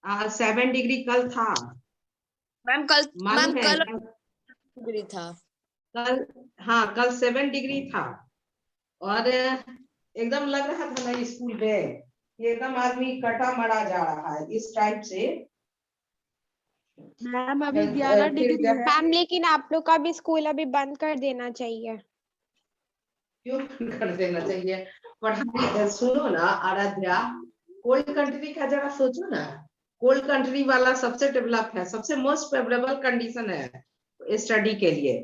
7 degree कल था। Ma'am कल मालूम है डिग्री था कल। हाँ, कल 7 डिग्री था। और एकदम लग रहा था मैं स्कूल पे, ये एकदम आदमी कटा मरा जा रहा है इस टाइप से। मैम अभी 11 डिग्री है। मैम लेकिन आप लोग का भी स्कूल अभी बंद कर देना चाहिए। क्यों कर देना चाहिए? पढ़ाई सुनो ना आराध्या, कोल्ड कंट्री का जरा सोचो ना। कोल्ड कंट्री वाला सबसे डेवलप है, सबसे मोस्ट फेवरेबल कंडीशन है स्टडी के लिए,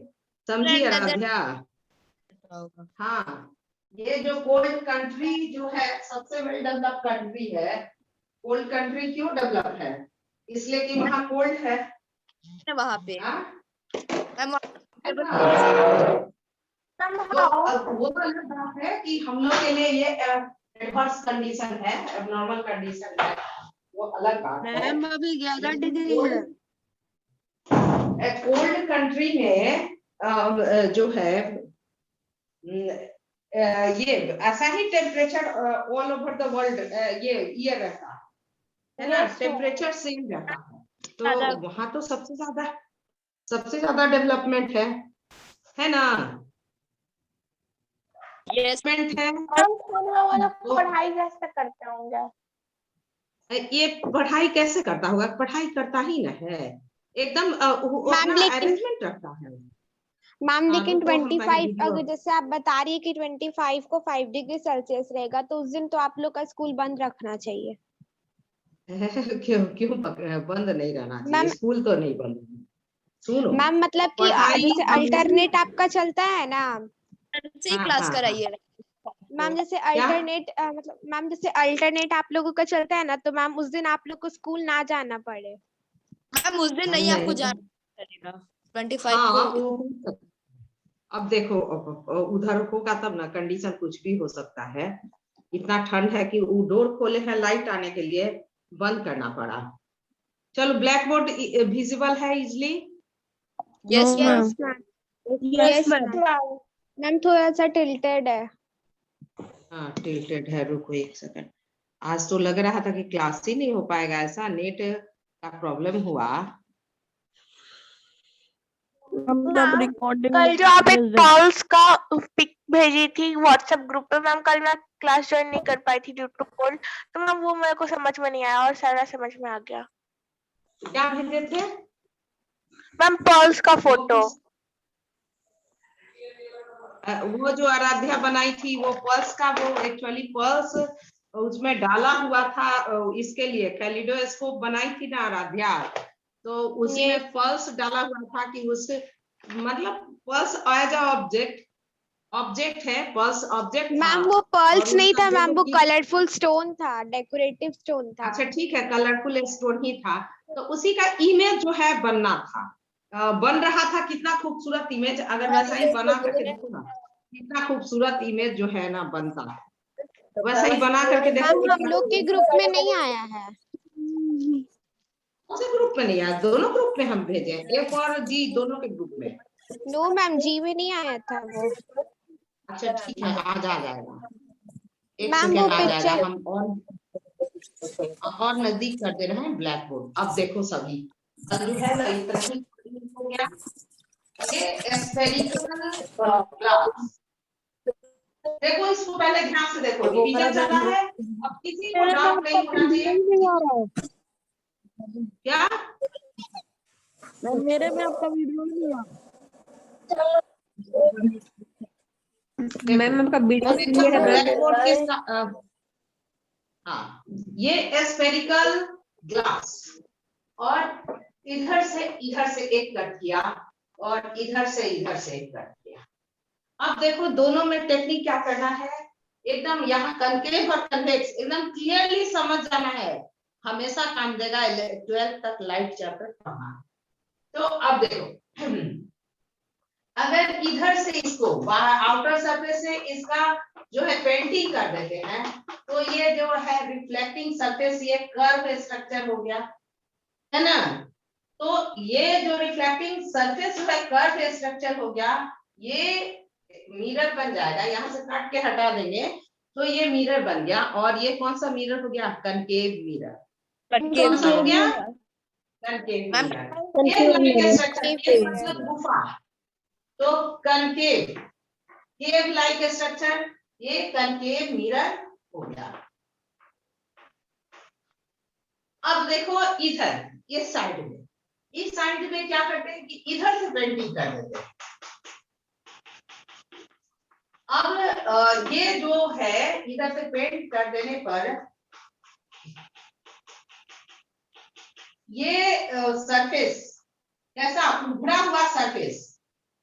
समझी आराध्या? हाँ, ये जो कोल्ड कंट्री जो है सबसे वेल डेवलप कंट्री है। कोल्ड कंट्री क्यों डेवलप है? इसलिए कि वहाँ कोल्ड है वहाँ पे। तो अब वो अलग बात है कि हम लोग के लिए ये एडवर्स कंडीशन है, एबनॉर्मल कंडीशन है, वो अलग बात है। मैम अभी 11 डिग्री है। कोल्ड कंट्री में जो है ये ऐसा ही temperature all over the world ये रहता है ना, टेम्परेचर सेम रहता है। तो वहां तो सबसे ज्यादा डेवलपमेंट है ना? यस है। पढ़ाई कैसे करते होंगे? ये पढ़ाई कैसे करता होगा? पढ़ाई करता ही ना है, एकदम वो अपना अरेंजमेंट रखता है। मैम लेकिन रुको, हम 25 पहले अगर जैसे आप बता रही है कि 25 को 5 डिग्री सेल्सियस रहेगा, तो उस दिन तो आप लोग का स्कूल बंद रखना चाहिए। क्यों क्यों बंद नहीं रहना चाहिए? स्कूल तो नहीं बंद। सुनो मैम मतलब कि जैसे अल्टरनेट आपका चलता है ना, से क्लास कराइए मैम जैसे अल्टरनेट मतलब मैम जैसे अल्टरनेट आप लोगों का चलता है ना, तो मैम उस दिन आप लोग को स्कूल ना जाना पड़े। मैम उस दिन नहीं आपको जाना पड़ेगा 25 को। अब देखो उधर होगा तब ना, कंडीशन कुछ भी हो सकता है। इतना ठंड है कि वो डोर खोले हैं लाइट आने के लिए, बंद करना पड़ा। चलो, ब्लैक बोर्ड विजिबल है इजली? यस यस मैम थोड़ा सा टिल्टेड है। हाँ टिल्टेड है, रुको एक सेकंड। आज तो लग रहा था कि क्लास ही नहीं हो पाएगा, ऐसा नेट का प्रॉब्लम हुआ। कल जो आप एक पॉल्स का पिक भेजी थी व्हाट्सएप ग्रुप पे मैम, कल मैं क्लास ज्वाइन नहीं कर पाई थी ड्यू टू कोल्ड, तो मैम वो मेरे को समझ में नहीं आया और सारा समझ में आ गया। क्या भेजे थे मैम? पॉल्स का फोटो। वो जो आराध्या बनाई थी वो पर्स का, वो एक्चुअली पर्स उसमें डाला हुआ था इसके लिए कैलिडोस्कोप बनाई थी ना आराध्या, तो उसी में पर्स डाला हुआ था कि उससे मतलब पर्स एज अ ऑब्जेक्ट है, पर्स ऑब्जेक्ट था। मैम वो पर्ल्स नहीं था मैम, वो कलरफुल स्टोन था, डेकोरेटिव स्टोन था। अच्छा ठीक है, कलरफुल स्टोन ही था, तो उसी का इमेज जो है बनना था, बन रहा था। कितना खूबसूरत इमेज, अगर वैसा ही बना करके देखो ना, कितना खूबसूरत इमेज जो है ना बनता है, वैसा ही बना करके देखो। मैम हम लोग के ग्रुप में नहीं आया है। कौन से ग्रुप में नहीं आया? दोनों ग्रुप में हम भेजे, एक और जी, दोनों के ग्रुप में। नो मैम, जी में नहीं आया था वो। अच्छा ठीक है, आ जाएगा, एक मैम सेकेंड वो आ जाएगा। पिक्चर हम और नजदीक कर दे रहे हैं ब्लैक बोर्ड। अब देखो सभी जो है ना इतना ही हो गया। ये स्फेरिकल ग्लास, देखो इसको पहले ध्यान से देखो, डिवीजन चला है। अब किसी को डाउट नहीं होना चाहिए। क्या मेरे में आपका वीडियो नहीं आ मैम? आपका वीडियो क्लियर है ब्लैक बोर्ड के हाँ, ये स्फेरिकल ग्लास, और इधर से एक कट किया और इधर से एक कट किया। अब देखो दोनों में टेक्निक क्या करना है, एकदम यहाँ कनकेव और कन्वेक्स एकदम क्लियरली समझ जाना है, हमेशा काम देगा 12th तक लाइट चैप्टर पढ़ना। तो अब देखो अगर इधर से इसको आउटर सरफेस से इसका जो है पेंटिंग कर देते हैं, तो ये जो है रिफ्लेक्टिंग सरफेस, ये कर्व स्ट्रक्चर हो गया है ना। तो ये जो रिफ्लेक्टिंग सरफेस है कर्व स्ट्रक्चर हो गया, ये मिरर बन जाएगा। यहाँ से काट के हटा देंगे तो ये मिरर बन गया, और ये कौन सा मिरर हो गया? Concave mirror. कौन सा हो गया? Concave ma'am mirror. ये लाइक स्ट्रक्चर, ये मतलब गुफा, तो कनकेव, केव लाइक स्ट्रक्चर, ये कनकेव मिरर हो गया। अब देखो इधर, ये साइड में, इस साइड में क्या करते हैं कि इधर से पेंटिंग कर देते हैं। अब ये जो है इधर से पेंट कर देने पर ये सरफेस कैसा उभरा हुआ सरफेस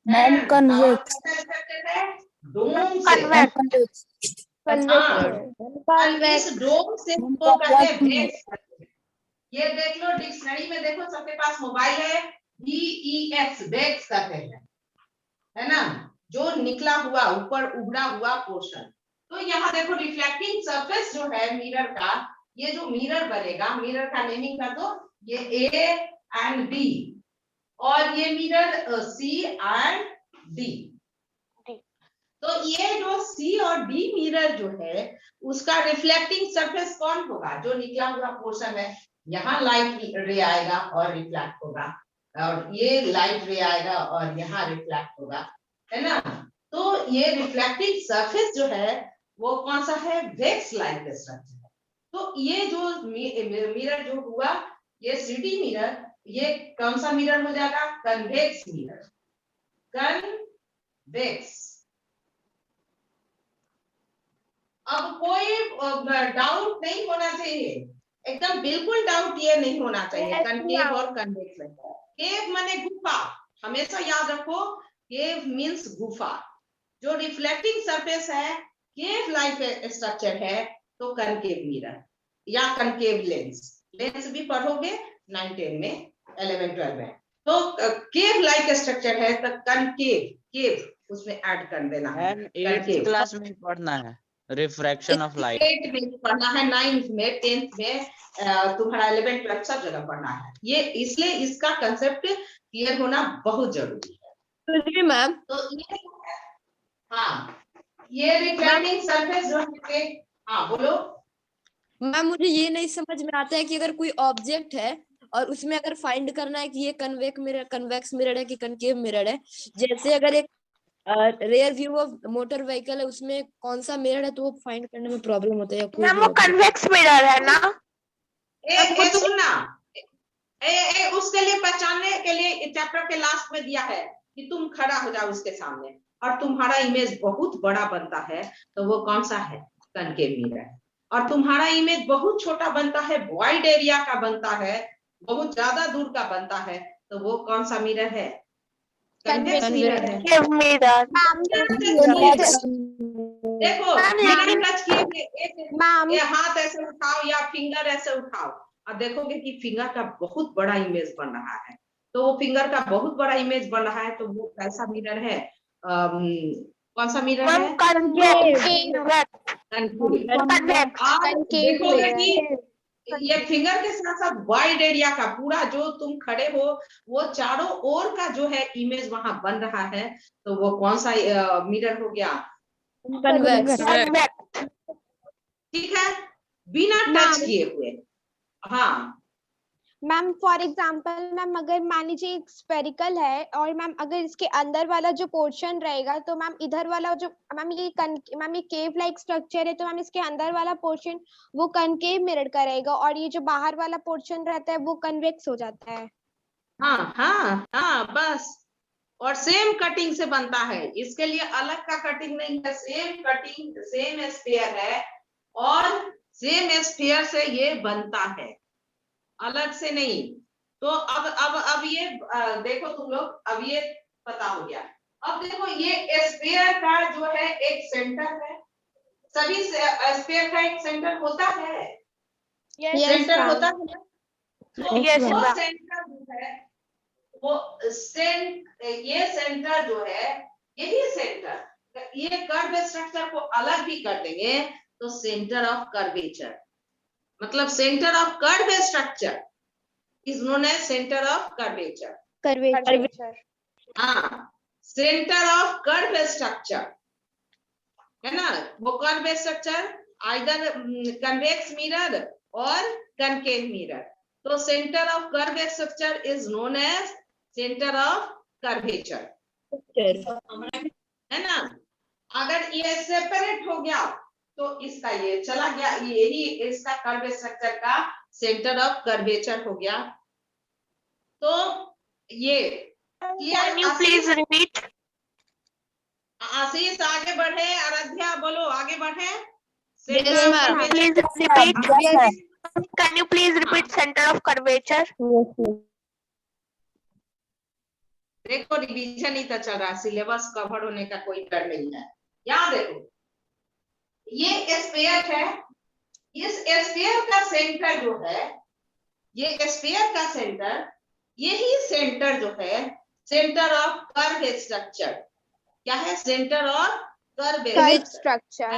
मैम कन्वेक्स डोम से, कन्वेक्स इस डोम से तो कहते हैं वेक्स। ये देख लो डिक्शनरी में, देखो सबके पास मोबाइल है, VEX वेक्स कहते हैं, है ना, जो निकला हुआ ऊपर उभरा हुआ पोर्शन। तो यहाँ देखो रिफ्लेक्टिंग सरफेस जो है मिरर का, ये जो मिरर बनेगा, मिरर का नेमिंग कर दो, ये A एंड B, और ये मिरर C एंड D। तो ये जो C और D मिरर जो है उसका रिफ्लेक्टिंग सरफेस कौन होगा? जो निकला हुआ पोर्शन है, यहाँ लाइट रे आएगा और रिफ्लेक्ट होगा, और ये लाइट रे आएगा और यहाँ रिफ्लेक्ट होगा, है ना। तो ये रिफ्लेक्टिंग सरफेस जो है वो कौन सा है? वेक्स लाइक स्ट्रक्चर है। तो ये जो मिरर जो हुआ, ये CD मिरर, ये कौन सा मिरर हो जाएगा? Convex mirror, convex. अब कोई डाउट नहीं होना चाहिए, एकदम बिल्कुल डाउट ये नहीं होना चाहिए। कनकेव और कन्वेक्स में, केव माने गुफा, हमेशा याद रखो, केव मींस गुफा। जो रिफ्लेक्टिंग सरफेस है, केव लाइक स्ट्रक्चर है, तो कनकेव मिरर या कनकेव लेंस, लेंस भी पढ़ोगे 9-10 में, 11-12 में। तो केव लाइक स्ट्रक्चर है तो कनकेव, केव उसमें ऐड कर देना है। 8th क्लास में पढ़ना है रिफ्रैक्शन ऑफ लाइट। 8 में पढ़ना है, 9th में, 10th में, तुम्हारा 11th 12 सब जगह पढ़ना है। ये इसलिए इसका कंसेप्ट क्लियर होना बहुत जरूरी है। मैम तो ये हाँ, ये रिफ्लेक्टिंग सरफेस जो है, हाँ बोलो। मैम मुझे ये नहीं समझ में आता है कि अगर कोई ऑब्जेक्ट है और उसमें अगर फाइंड करना है कि ये कन्वेक्स मिरर है कि कनकेव मिरर है, जैसे अगर एक rear view of motor vehicle है, उसमें कौन सा मिरर है, तो वो फाइंड करने में प्रॉब्लम होता है। या कोई मैम वो कन्वेक्स मिरर है ना? सुनना, उसके लिए पहचानने के लिए चैप्टर के लास्ट में दिया है कि तुम खड़ा हो जाओ उसके सामने और तुम्हारा इमेज बहुत बड़ा बनता है, तो वो कौन सा है? Concave mirror. और तुम्हारा इमेज बहुत छोटा बनता है, वाइड एरिया का बनता है, बहुत ज्यादा दूर का बनता है, तो वो कौन सा मिरर है? कन्वेक्स मिरर है। देखो बिना टच किए एक हाथ ऐसे उठाओ या फिंगर ऐसे उठाओ और देखोगे कि फिंगर का बहुत बड़ा इमेज बन रहा है। तो वो फिंगर का बहुत बड़ा इमेज बन रहा है, तो वो कैसा मिरर है? कौन सा मिरर है? आप देखोगे कि ये फिंगर के साथ साथ वाइड एरिया का पूरा जो तुम खड़े हो, वो चारों ओर का जो है इमेज वहां बन रहा है, तो वो कौन सा मिरर हो गया? ठीक है, बिना टच किए हुए। हाँ मैम फॉर एग्जाम्पल, मैम अगर मान लीजिए एक स्पेरिकल है और मैम अगर इसके अंदर वाला जो पोर्शन रहेगा, तो मैम इधर वाला जो मैम ये केव लाइक स्ट्रक्चर है, तो मैम इसके अंदर वाला पोर्शन वो कनकेव मिरर का रहेगा और ये जो बाहर वाला पोर्शन रहता है वो कन्वेक्स हो जाता है। हाँ हाँ हाँ, बस। और सेम कटिंग से बनता है, इसके लिए अलग का कटिंग नहीं है, सेम कटिंग, सेम स्फीयर है और सेम स्फीयर से ये बनता है, अलग से नहीं। तो अब ये देखो तुम लोग, अब ये पता हो गया। अब देखो ये स्फीयर का जो है एक सेंटर है, सभी स्फीयर का एक सेंटर होता है, सेंटर होता है ना। तो वो सेंटर जो है वो ये सेंटर जो है, यही सेंटर, ये कर्व स्ट्रक्चर को अलग भी कर देंगे तो सेंटर ऑफ कर्वेचर, मतलब centre of curve structure is known as centre of curvature. हाँ, सेंटर ऑफ कर्व स्ट्रक्चर है ना, वो curve structure either convex mirror और concave mirror. तो center of curve structure is known as center of curvature, है ना। अगर ये सेपरेट हो गया तो इसका ये चला गया, यही इसका कर्व स्ट्रक्चर का सेंटर ऑफ कर्वेचर हो गया। तो ये Can you please repeat? आशीष आगे बढ़े, आराध्या बोलो आगे बढ़े। Yes, Center of ma'am. curvature- Please repeat. Yes, ma'am. Can you please repeat center of curvature? Yes, ma'am. देखो रिवीजन ही तो चल रहा है, सिलेबस कवर होने का कोई डर नहीं है। यहाँ देखो ये स्फीयर है, इस स्फीयर का सेंटर जो है, ये स्फीयर का सेंटर, यही सेंटर जो है सेंटर ऑफ कर्व स्ट्रक्चर, क्या है, centre of curve curve structure.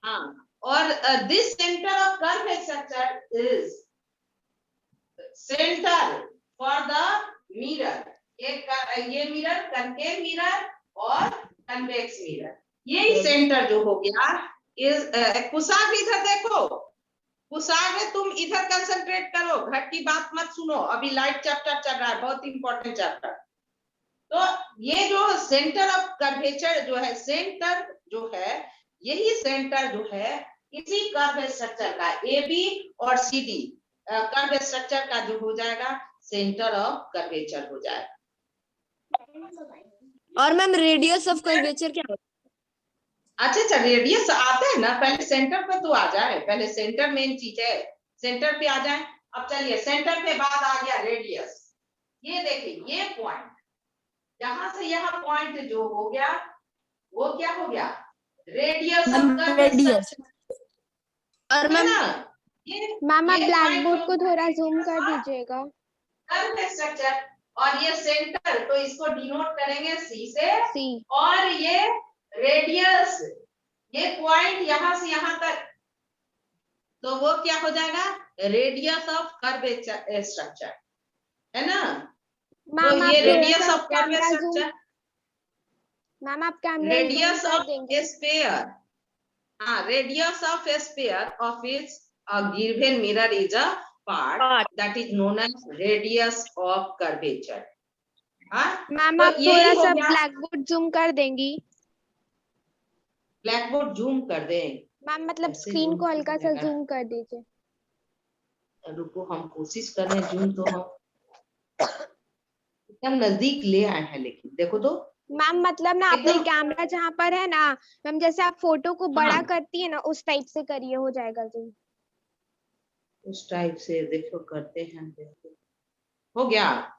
हाँ, और this centre of curve structure is centre for the mirror. ये मिरर कनकेव मिरर और कन्वेक्स मिरर, यही सेंटर जो हो गया इज कुशाग इधर देखो, कुशाग है, तुम इधर कंसंट्रेट करो, घट की बात मत सुनो, अभी लाइट चैप्टर चल रहा है, बहुत इंपॉर्टेंट चैप्टर। तो ये जो सेंटर ऑफ कर्वेचर जो है, सेंटर जो है, यही सेंटर जो है इसी कर्व स्ट्रक्चर का ए बी और सी डी कर्व स्ट्रक्चर का जो हो जाएगा सेंटर ऑफ कर्वेचर हो जाएगा। और मैम रेडियस ऑफ कर्वेचर क्या होता अच्छा, रेडियस आते हैं ना, पहले सेंटर पे तो आ जाए, पहले सेंटर मेन चीज है, सेंटर पे आ जाए। अब चलिए सेंटर के बाद आ गया रेडियस। ये देखिए ये पॉइंट, यहां से यहाँ पॉइंट जो हो गया वो क्या हो गया, radius of curve Radius. Structure, और है मैम ना। ये मैम आप ये ब्लैक point बोर्ड जो को थोड़ा है, जूम कर दीजिएगा। कर्व स्ट्रक्चर, और ये सेंटर, तो इसको डिनोट करेंगे सी से, सी। और ये रेडियस, ये पॉइंट यहां से यहां तक, तो वो क्या हो जाएगा, रेडियस ऑफ कर्व स्ट्रक्चर, है ना। तो मैम ये आप radius of curve camera zoom, structure, ma'am आप कैमरा रेडियस जूम कर ऑफ देंगे। स्फीयर, हाँ, radius of sphere of its given mirror is a part that is known as radius of curvature। हाँ, मैम तो आप यही थोड़ा हो सा गया। ब्लैक बोर्ड जूम कर देंगी। ब्लैक बोर्ड जूम कर दें, मैम मतलब ऐसे स्क्रीन zoom को हल्का सा करेगा। जूम कर दीजिए। रुको हम कोशिश कर रहे हैं, जूम तो हम एकदम नजदीक ले आए हैं, लेकिन देखो तो मैम मतलब ना अपने एकदम- कैमरा जहाँ पर है ना मैम, जैसे आप फोटो को बड़ा हाँ। करती है ना उस टाइप से करिए, हो जाएगा जूम। उस टाइप से देखो करते हैं, देखो हो गया।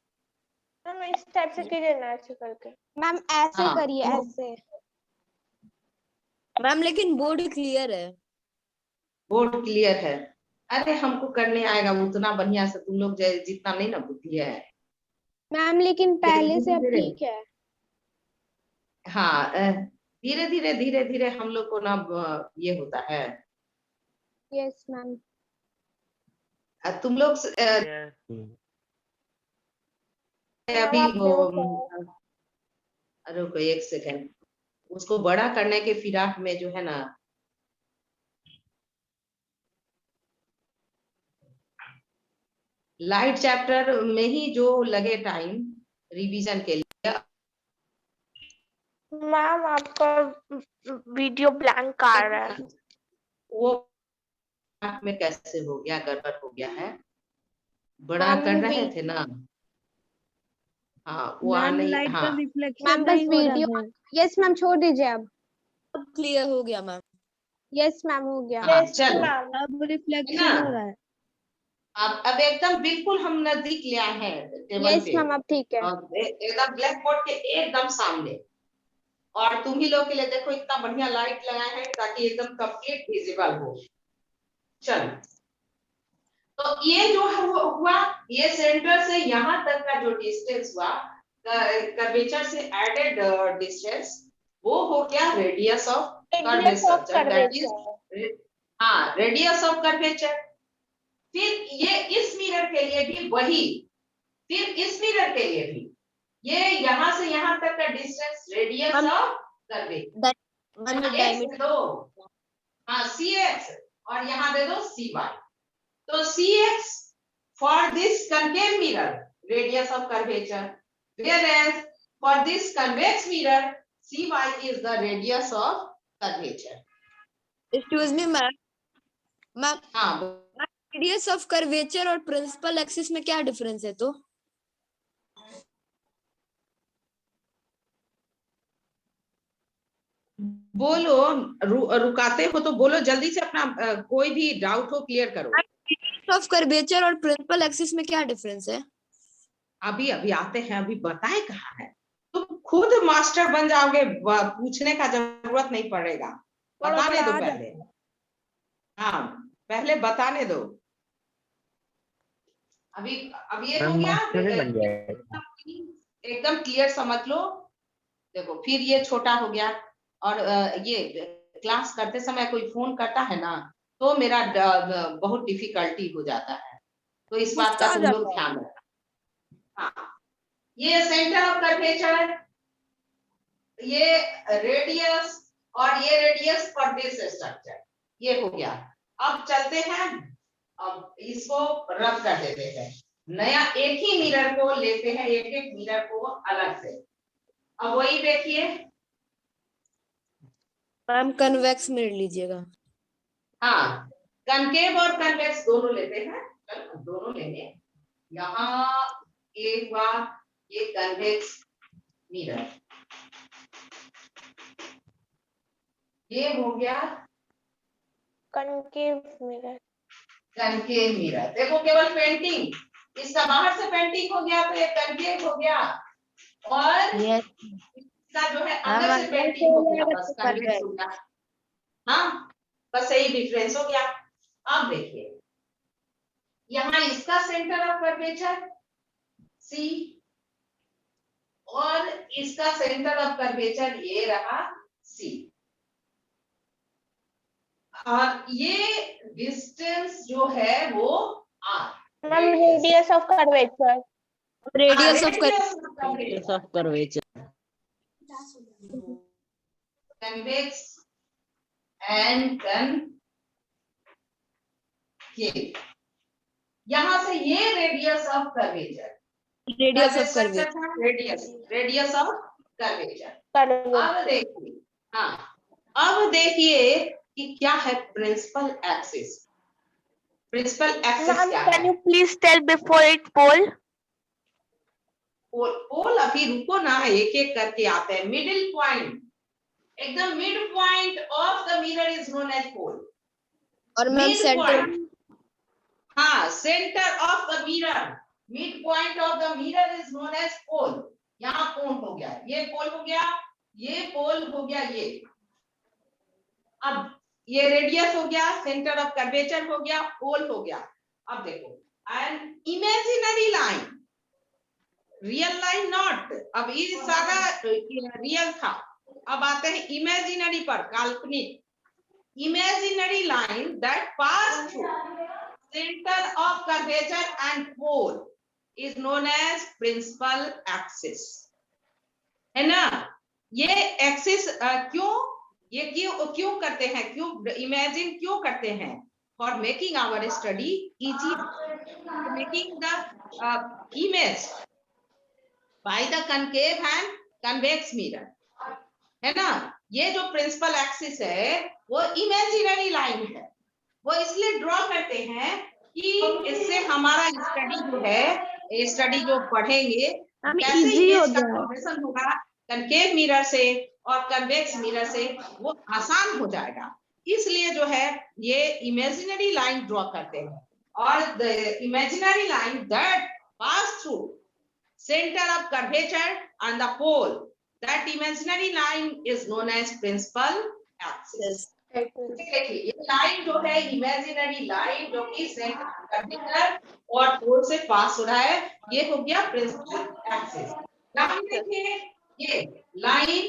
मैम इस टाइप से कीजिए ना, ऐसे करके। मैम ऐसे हाँ, करिए, तो- ऐसे। मैम लेकिन बोर्ड क्लियर है। बोर्ड क्लियर है, अरे हमको करने आएगा उतना बढ़िया से, तुम लोग जितना नहीं ना बुद्धि है। मैम लेकिन पहले से अब धीरे- ठीक है। हाँ, धीरे धीरे धीरे धीरे हम लोग को ना ये होता है। Yes ma'am. तुम लोग अभी रुको एक सेकेंड, उसको बड़ा करने के फिराक में जो है ना, लाइट चैप्टर में ही जो लगे टाइम रिवीजन के लिए। मैम आपका वीडियो ब्लैंक आ रहा है। वो में कैसे हो गया, गड़बड़ हो गया है, बड़ा मैम, कर वो रहे भी- थे ना। हाँ, वो आ नहीं, हाँ मैम बस वीडियो, यस मैम छोड़ दीजिए अब। अब क्लियर हो गया मैम। यस मैम हो गया। हाँ, चलो अब रिफ्लेक्शन हो रहा है। अब एकदम बिल्कुल हम नजदीक ले आए हैं टेबल यस पे, मैम अब ठीक है। और एकदम ब्लैक बोर्ड के एकदम सामने, और तुम ही लोग के लिए देखो इतना बढ़िया लाइट लगाए हैं ताकि एकदम कंप्लीट विजिबल हो। चलो, तो ये जो है वो हुआ, ये सेंटर से यहाँ तक का जो डिस्टेंस हुआ, कर्वेचर से एडेड डिस्टेंस, वो हो गया radius of curvature, that is हाँ रेडियस ऑफ कर्वेचर। फिर ये इस मिरर के लिए भी वही, फिर इस मिरर के लिए भी ये यहाँ से यहाँ तक का distance radius of curvature, ma'am x दे दो, हाँ सी एक्स, और यहाँ दे दो सी वाई। तो Cx for this concave mirror, radius of curvature, whereas for this convex mirror, Cy is the radius of curvature. Excuse me ma'am, ma'am हाँ, radius of curvature और principal axis में क्या डिफरेंस है? तो बोलो, रुकाते हो तो बोलो, जल्दी से अपना कोई भी डाउट हो क्लियर करो। रेडियस ऑफ कर्वेचर और प्रिंसिपल एक्सिस में क्या डिफरेंस है? अभी अभी आते हैं, अभी बताए कहाँ है। तुम खुद मास्टर बन जाओगे, पूछने का जरूरत नहीं पड़ेगा, बताने दो पहले। हाँ, पहले बताने दो। अभी ये हो गया, एकदम क्लियर समझ लो। देखो फिर ये छोटा हो गया, और ये क्लास करते समय कोई फोन करता है ना, तो मेरा बहुत डिफिकल्टी हो जाता है, तो इस बात का तुम लोग ध्यान रखना। हाँ, ये सेंटर ऑफ कर्वेचर, ये रेडियस, और ये रेडियस फॉर दिस स्ट्रक्चर, ये हो गया। अब चलते हैं, अब इसको रब कर देते हैं, नया एक ही मिरर को लेते हैं, एक एक मिरर को अलग से। अब वही देखिए, मैम कन्वेक्स मिरर लीजिएगा। हाँ, कनकेव और कन्वेक्स दोनों लेते हैं, दोनों लेंगे। यहाँ एक बार ये कन्वेक्स मिरर, ये हो गया कनकेव मिरर। Concave mirror. देखो केवल पेंटिंग, इसका बाहर से पेंटिंग हो गया तो ये कनकेव हो गया, और इसका जो है अंदर से पेंटिंग हो गया, बस कन्वेक्स हो गया। हाँ, बस यही डिफरेंस हो गया। अब देखिए, यहाँ इसका सेंटर ऑफ कर्वेचर C, और इसका सेंटर ऑफ कर्वेचर ये रहा C, और ये डिस्टेंस जो है वो R, ma'am radius of curvature. Radius of Radius of curvature. convex and concave। यहाँ से ये radius of curvature, radius of curvature, radius of curvature. अब देखिए, हाँ, अब देखिए कि क्या है principal axis. Principal axis ma'am क्या कैन है? You please tell before it pole? Pole अभी रुको ना, एक एक करके आते हैं। मिडिल पॉइंट, एकदम mid point of the mirror is known as पोल। और मैम सेंटर, हाँ, centre of the mirror, mid point of the mirror is known as pole. यहाँ पोल हो गया, ये पोल हो गया, ये पोल हो गया, ये। अब ये रेडियस हो गया, सेंटर ऑफ कर्वेचर हो गया, पोल हो गया। अब देखो, an imaginary line, real line not. अब ये सारा रियल था, अब आते हैं इमेजिनरी पर, काल्पनिक। Imaginary line that pass through centre of curvature and pole is known as principal axis, है ना। ये एक्सिस क्यों करते हैं, क्यों इमेजिन क्यों करते हैं? For making our study easy, making the image by the concave and convex mirror, है ना। ये जो प्रिंसिपल एक्सिस है वो इमेजिनरी लाइन है, वो इसलिए ड्रॉ करते हैं कि इससे हमारा स्टडी जो है, स्टडी जो पढ़ेंगे कैसे इमेज का फॉर्मेशन होगा कनकेव मिरर से और कन्वेक्स मिरर से, वो आसान हो जाएगा। इसलिए जो है ये इमेजिनरी लाइन ड्रॉ करते हैं, और the imaginary line that pass through center of curvature and the pole, that imaginary line is known as principal axis। देखिए, ये लाइन जो है इमेजिनरी लाइन, जो कि सेंटर कर्वेचर और पोल से पास हो रहा है, ये हो गया प्रिंसिपल एक्सिस। यहाँ देखिए, ये line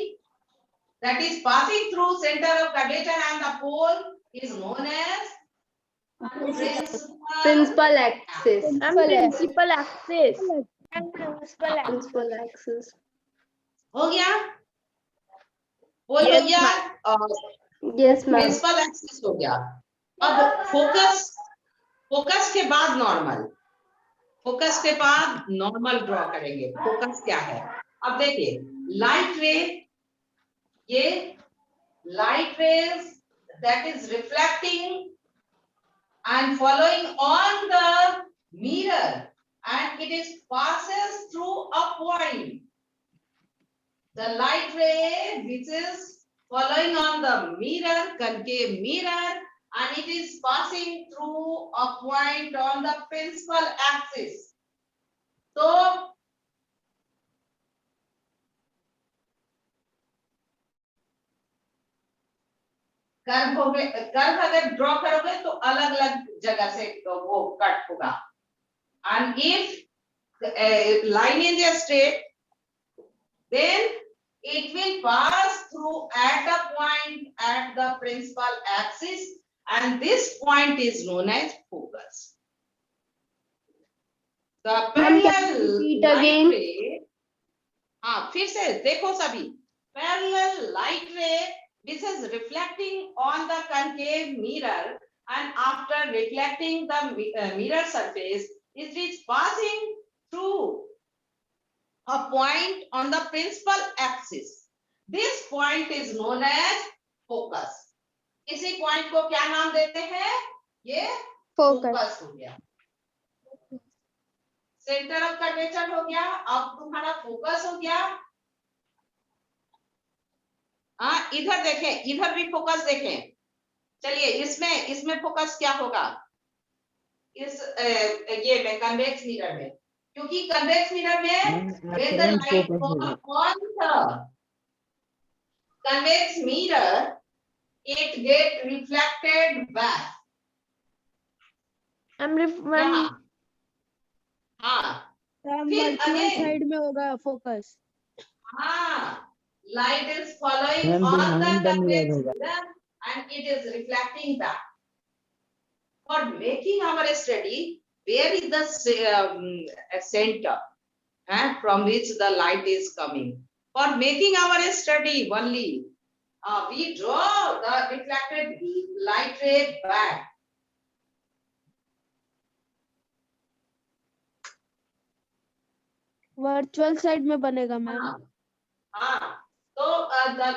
that is passing through center of curvature and the pole is known as Principal axis. Principal axis. हो गया, पोल हो गया, Yes, ma'am. प्रिंसिपल एक्सिस हो गया। अब फोकस फोकस के बाद नॉर्मल, फोकस के बाद नॉर्मल ड्रॉ करेंगे। फोकस क्या है? अब देखिए लाइट रे, ये light rays that is reflecting and following on the mirror, and it is passes through a point. The light ray which is following on the mirror, concave mirror, and it is passing through a point on the principal axis. So curve हो गए, curve अगर draw करोगे तो अलग अलग जगह से वो कट होगा। And if a line is a straight, then it will pass through at a point at the principal axis, and this point is known as focus. The parallel light ray, हाँ फिर से देखो सभी, parallel light ray which is reflecting on the concave mirror, and after reflecting the mirror surface, it is passing through a point on the principal axis. This point is known as focus. इसी point को क्या नाम देते हैं? ये focus हो गया, centre of curvature हो गया, अब तुम्हारा फोकस हो गया। हाँ इधर देखें, इधर भी फोकस देखें। चलिए इसमें फोकस क्या होगा? इस ये में कन्वेक्स मिरर में, क्योंकि कन्वेक्स मिरर में when the light falls on the convex mirror, it get reflected back. हाँ फिर again साइड में होगा फोकस। हाँ, light is following on the convex mirror and it is reflecting back. For making our study, where is the center from which the light is coming? For making our study only, we draw the reflected light ray back. Virtual side में बनेगा ma'am. हाँ, so the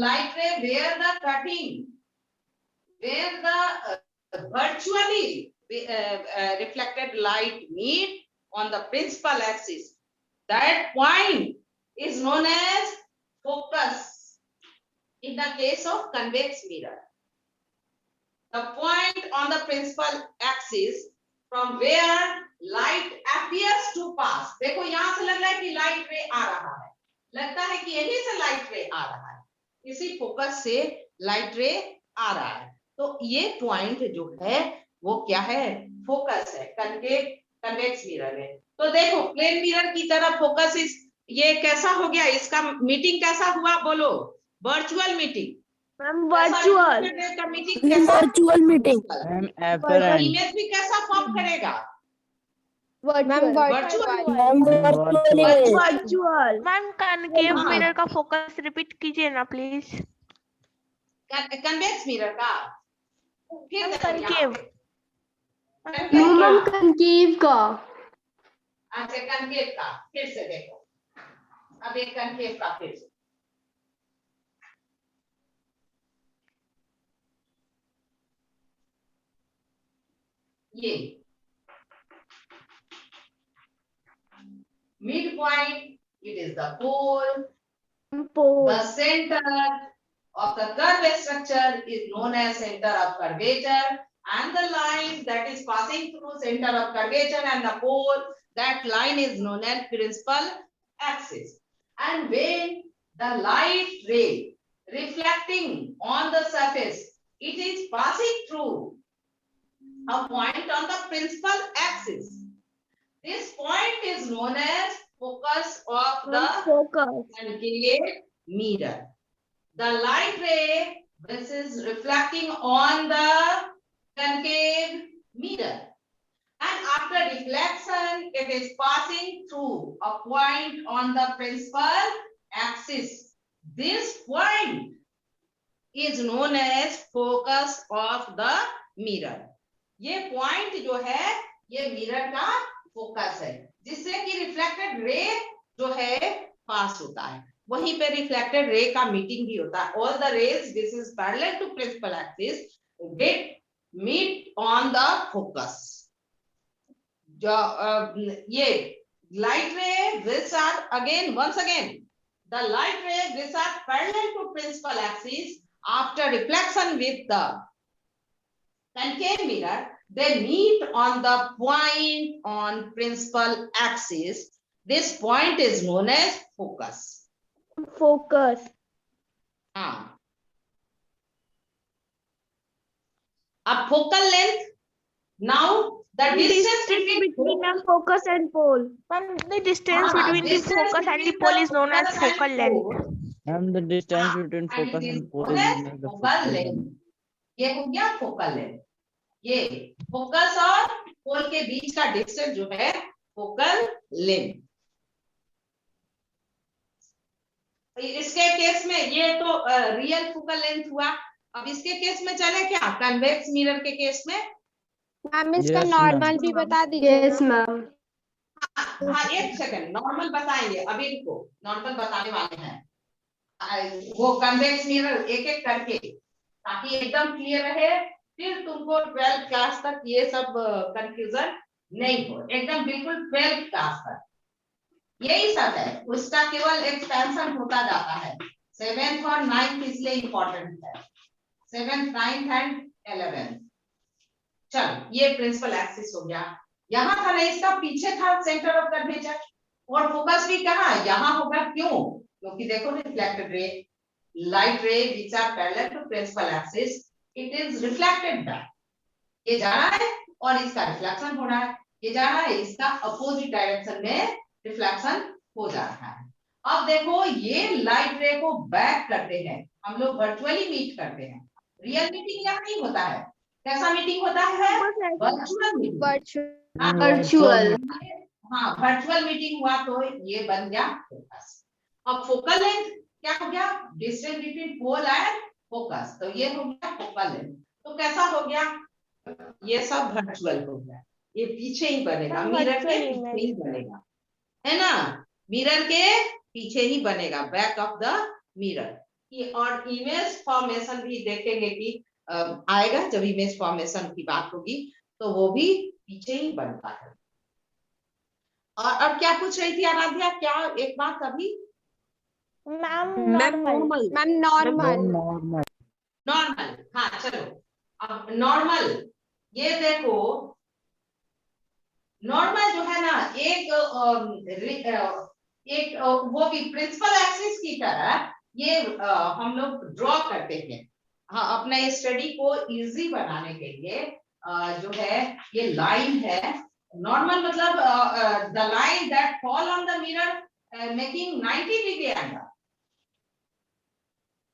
light ray where the cutting, where the virtually reflected light meet on the principal axis, that point is known as focus in the case of convex mirror. The point on the principal axis from where light appears to pass. देखो यहाँ से लग रहा है कि light रे आ रहा है, लगता है कि यहीं से लाइट रे आ रहा है, इसी फोकस से लाइट रे आ रहा है। तो ये पॉइंट जो है वो क्या है? फोकस है कन्वेक्स मिरर में। तो देखो प्लेन मिरर की तरह फोकस इस, ये कैसा हो गया? इसका मीटिंग कैसा हुआ? बोलो, virtual meeting. Ma'am virtual meeting कैसा? Virtual meeting. इमेज भी कैसा फॉर्म करेगा? वर्चुअल मैम कनकेव मिरर का फोकस रिपीट कीजिए ना प्लीज। कन्वेक्स मिरर का फिर कनकेव कंकेव का। अच्छा कनकेव का फिर से देखो, अब एक कनकेव का फिर से, ये midpoint, it is the pole. The center of the curved structure is known as center of curvature, and the line that is passing through center of curvature and the pole, that line is known as principal axis. And when the light ray reflecting on the surface, it is passing through a point on the principal axis. This point is known as focus of the concave mirror. The light ray which is reflecting on the concave mirror, and after deflection it is passing through a point on the principal axis. This point is known as focus of the mirror. ये point जो है ये mirror का focus है, जिससे कि reflected ray जो है पास होता है, वहीं पे रिफ्लेक्टेड रे का मीटिंग भी होता है। All the rays this is parallel to principal axis get meet on the focus. जो ये light ray which are again once again the light ray which are parallel to principal axis after reflection with the concave mirror, they meet on the point on principal axis. This point is known as focus. Focus. हाँ, अब focal length, now the distance between the focus and pole. The distance between the focus and the pole is known as focal length. And the distance between and focus it is and pole known is as known as the focal focal length. length. ये हो गया focal length. ये focus और पोल के बीच का distance जो है focal length. इसके केस में ये तो रियल फोकल लेंथ हुआ। अब इसके केस में चले क्या, कन्वेक्स मिरर के केस में? मैम इसका Yes, नॉर्मल ma'am. भी बता दीजिए। Yes, ma'am. हाँ, एक सेकंड, नॉर्मल बताएंगे अभी, इनको नॉर्मल बताने वाले हैं। वो कन्वेक्स मिरर एक एक करके, ताकि एकदम क्लियर रहे, फिर तुमको 12th क्लास तक ये सब कंफ्यूजन नहीं हो, एकदम बिल्कुल 12th क्लास तक यही सब है, उसका केवल एक्सपेंशन होता जाता है। 7th और 9th इसलिए इंपॉर्टेंट है, 7th 9th एंड 11th। चल, ये प्रिंसिपल एक्सिस हो गया। यहाँ था ना, इसका पीछे था सेंटर ऑफ कर्वेचर, और फोकस भी कहाँ, यहाँ होगा। क्यों? क्योंकि देखो reflected ray, light ray which are parallel to principal axis, it is reflected back. ये जा रहा है और इसका रिफ्लेक्शन हो रहा है, ये जा रहा है, इसका अपोजिट डायरेक्शन में रिफ्लेक्शन हो जा रहा है। अब देखो ये लाइट रे को बैक करते हैं, हम लोग वर्चुअली मीट करते हैं। रियल मीटिंग यहाँ नहीं होता है, कैसा मीटिंग होता है? Virtual meeting. Virtual. हाँ, वर्चुअल मीटिंग हुआ तो ये बन गया फोकस। अब फोकल लेंथ क्या हो गया? Distance between pole and focus, तो ये हो गया फोकल लेंथ। तो कैसा हो गया? ये सब वर्चुअल हो गया, ये पीछे ही बनेगा, मिरर के पीछे ही बनेगा, है ना? मिरर के पीछे ही बनेगा, बैक ऑफ द मिरर। और इमेज फॉर्मेशन भी देखेंगे कि आएगा, जब इमेज फॉर्मेशन की बात होगी तो वो भी पीछे ही बनता है। और अब क्या पूछ रही थी आराध्या, क्या एक बात अभी? Ma'am, normal. Ma'am normal. Normal, हाँ चलो। अब नॉर्मल, ये देखो नॉर्मल जो है ना, एक वो भी प्रिंसिपल एक्सिस की तरह ये हम लोग ड्रॉ करते हैं। हाँ, अपने स्टडी को इजी बनाने के लिए जो है ये लाइन है। नॉर्मल मतलब the line that fall on the mirror making 90 degree angle.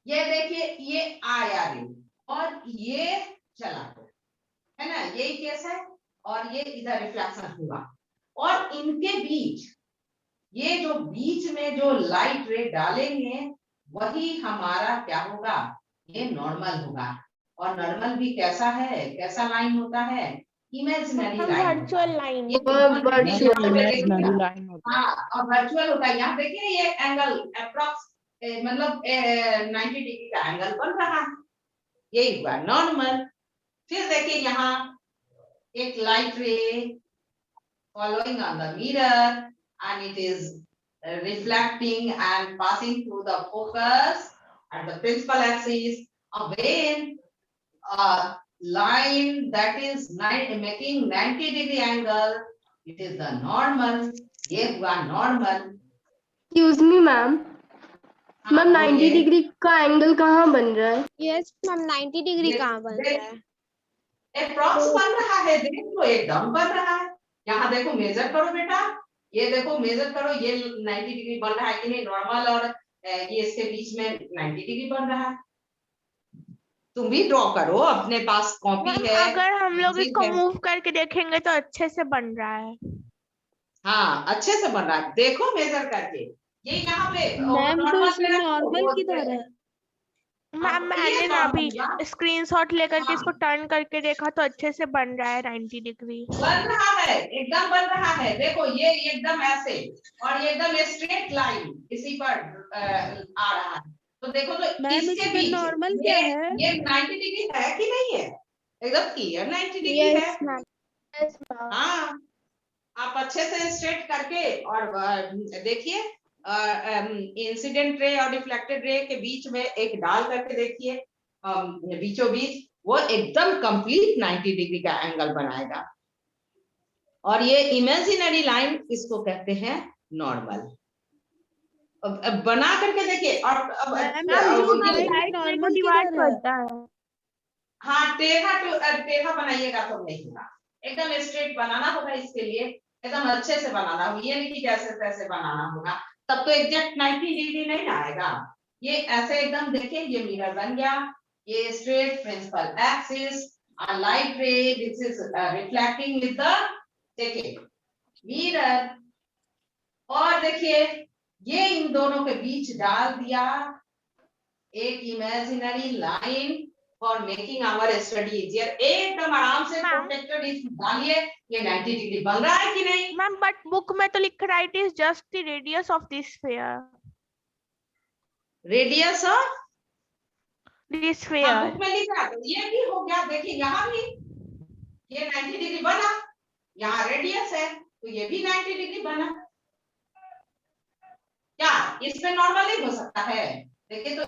ये देखिए, ये आया रे और ये चला गया, है ना, यही केस है। और ये इधर रिफ्लेक्शन हुआ, और इनके बीच, ये जो बीच में जो लाइट रे डालेंगे वही हमारा क्या होगा? ये नॉर्मल होगा। और नॉर्मल भी कैसा है, कैसा लाइन होता है? Imaginary line. virtual line. Imaginary line होता है। हाँ, और वर्चुअल होता है। यहाँ देखिए ये एंगल अप्रॉक्स मतलब 90 डिग्री का एंगल बन रहा है, यही हुआ नॉर्मल। फिर देखिए यहाँ एक लाइट रे following on the mirror and it is reflecting and passing through the focus at the principal axis. Again, a line that is making 90 degree angle, it is the normal. ये हुआ normal। Excuse me, ma'am. Ma'am 90 degree का angle कहाँ बन रहा है? Yes ma'am 90 degree कहाँ बन रहा है? अप्रॉक्स बन रहा है, देखो एकदम बन रहा है। यहाँ देखो, मेजर करो बेटा, ये देखो मेजर करो, ये 90 डिग्री बन रहा है कि नहीं? नॉर्मल और ये इसके बीच में 90 डिग्री बन रहा है। तुम भी ड्रॉ करो, अपने पास कॉपी है। अगर हम लोग ठीक इसको है। मूव करके देखेंगे तो अच्छे से बन रहा है। हाँ, अच्छे से बन रहा है, देखो मेजर करके। ये यहाँ पे मैम तो normal इसमें पे रखो, नॉर्मल वो किधर है? मैम तो ये मैंने ना अभी normal हुआ। स्क्रीनशॉट लेकर के हाँ। इसको टर्न करके देखा तो अच्छे से बन रहा है 90 डिग्री। बन रहा है, एकदम बन रहा है। देखो ये एकदम ऐसे और ये एकदम स्ट्रेट लाइन इसी पर आ रहा है। तो देखो तो मैम इसके इसमें बीच नॉर्मल क्या है? ये 90 डिग्री है कि नहीं है? एकदम क्लियर 90 डिग्री है। Yes ma'am, yes ma'am. हाँ, आप अच्छे से स्ट्रेट करके और देखिए इंसिडेंट रे और रिफ्लेक्टेड रे के बीच में एक डाल करके देखिए, बीचों बीच वो एकदम कंप्लीट 90 डिग्री का एंगल बनाएगा। और ये इमेजिनरी लाइन इसको कहते हैं नॉर्मल। अब बना करके देखिए और अब मैम जो मैम लाइन राइट में नॉर्मल डिवाइड किधर है? करता है। हाँ, टेढ़ा बनाइएगा तो नहीं होगा, एकदम स्ट्रेट बनाना होगा। इसके लिए एकदम अच्छे से बनाना होगा, ये नहीं कि जैसे तैसे बनाना होगा, तब तो एग्जैक्ट 90 डिग्री नहीं आएगा। ये ऐसे एकदम देखिए, ये मिरर बन गया, ये straight principal axis, light ray this is reflecting with the, देखिए मिरर। और देखिए ये इन दोनों के बीच डाल दिया एक imaginary line for making our study easier. एकदम आराम से मैम। प्रोटेक्टेड इसमें डालिए, ये 90 डिग्री बन रहा है कि नहीं? मैम बट बुक में तो लिखा है it is just the radius of this sphere. Radius of this sphere. Book में लिखा है, तो ये भी हो गया। देखिए यहाँ भी ये 90 डिग्री बना, यहाँ रेडियस है तो ये भी 90 डिग्री बना। क्या इसमें नॉर्मल नहीं हो सकता है? देखिए तो